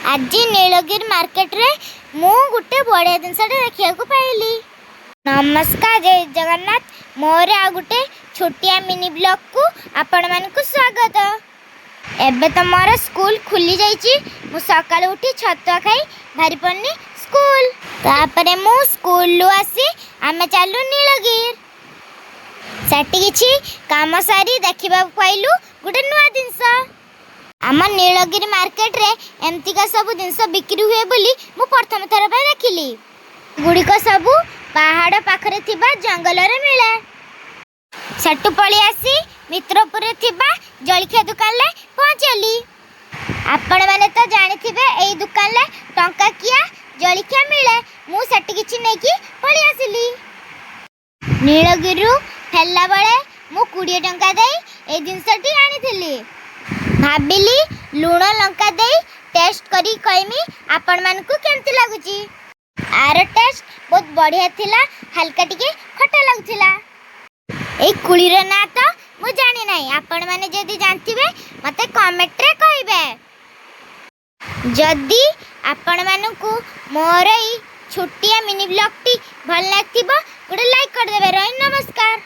आज नीलगिरी मार्केट रे मु गुटे बढ़िया जिनसा देखा पाइली। नमस्कार, जय जगन्नाथ। मोर आ गुटे छोटिया मिनी ब्लॉग को आपण मानकु स्वागत। एबे तो मोर स्कूल खुली जाइची। मु सकाळ उठी छतुआ खाई भारी पन्नी स्कूल। तापरे मु स्कूल लु आसी आमे चालू नीलगिरी। सेठी किछि काम सारी देखिबा पाइलु गुटे नुआ जिनसा। आम नीलगिरी मार्केट रे एमतिका सब जिनस बिक्री हुए बोली मु प्रथम थर पे देखिली। गुड़िक सबू पहाड़ पाखरे थिबा जंगल रे मिले। सेटु पळी आसी मित्रपुर रे थिबा जलखिया दुकान ले पहुंचली। आपण माने तो जानिथिबे एई दुकान ले टंका किया जलखिया मिले। मु सेठी किछि नै कि पळी आसिली। नीलगिरी फेला बळे मु 20 टंका देई ए जिनसटी आनिथिली। भाबिली लुण लंका दे टेस्ट करी कहमी आपण मान को केमती लागुची। आर टेस्ट बहुत बढ़िया थिला, हल्का टिके खट्टा लागुथिला। ए कुली रे ना तो मु जानि नाही। आपण माने जदी जानथिबे मते कमेंट रे कहबे। जदी आपण मान को मोर ई छोटिया मिनी ब्लॉग टी भल लागथिबो गुडे लाइक कर देबे। नमस्कार।